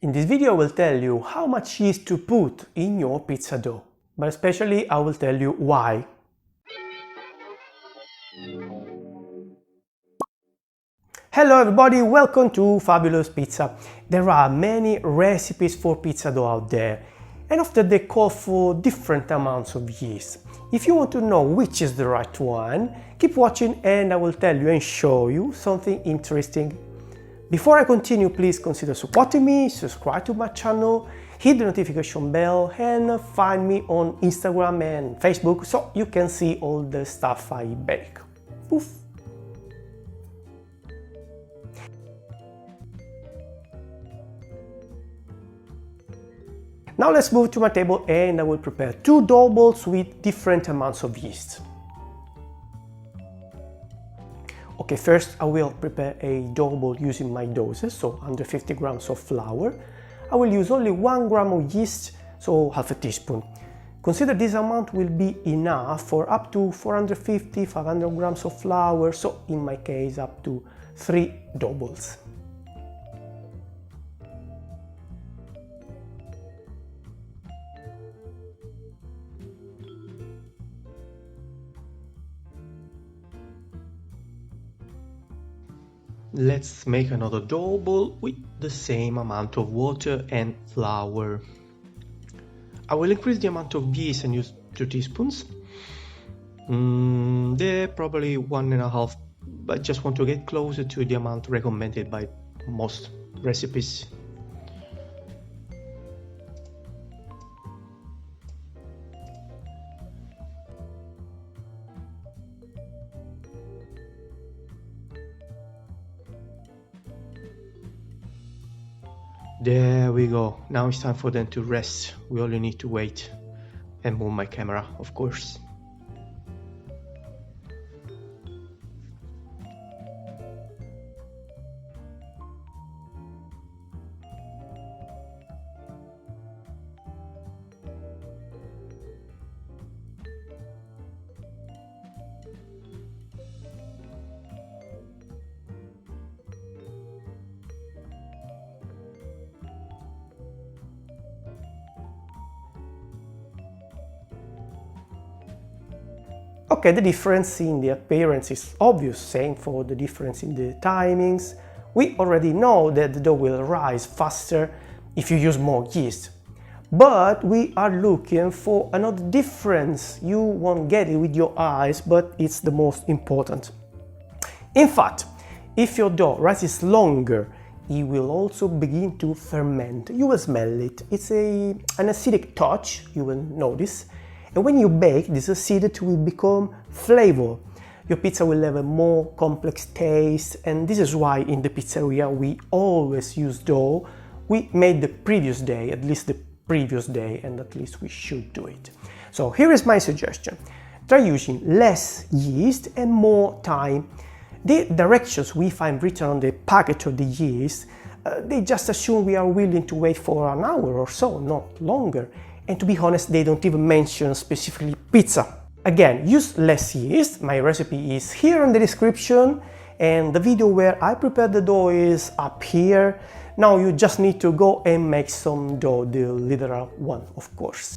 In this video I will tell you how much yeast to put in your pizza dough, but especially I will tell you why. Hello everybody, welcome to Fabulous Pizza. There are many recipes for pizza dough out there, and often they call for different amounts of yeast. If you want to know which is the right one, keep watching and I will tell you and show you something interesting. Before I continue, please consider supporting me, subscribe to my channel, hit the notification bell and find me on Instagram and Facebook so you can see all the stuff I bake. Poof! Now let's move to my table and I will prepare 2 dough balls with different amounts of yeast. Okay, first I will prepare a dough ball using my doses, so 150 grams of flour. I will use only 1 gram of yeast, so half a teaspoon. Consider this amount will be enough for up to 450-500 grams of flour, so in my case up to 3 dough balls. Let's make another dough ball with the same amount of water and flour. I will increase the amount of yeast and use 2 teaspoons. They're probably 1.5, but I just want to get closer to the amount recommended by most recipes. There we go. Now it's time for them to rest. We only need to wait and move my camera, of course. Okay, the difference in the appearance is obvious, same for the difference in the timings. We already know that the dough will rise faster if you use more yeast. But we are looking for another difference. You won't get it with your eyes, but it's the most important. In fact, if your dough rises longer, it will also begin to ferment. You will smell it. It's an acidic touch, you will notice. And when you bake, this acidity will become flavor. Your pizza will have a more complex taste, and this is why in the pizzeria we always use dough we made the previous day, at least the previous day, and at least we should do it. So here is my suggestion. Try using less yeast and more time. The directions we find written on the package of the yeast, they just assume we are willing to wait for an hour or so, not longer. And to be honest, they don't even mention specifically pizza. Again, use less yeast. My recipe is here in the description and the video where I prepare the dough is up here. Now you just need to go and make some dough, the literal one, of course.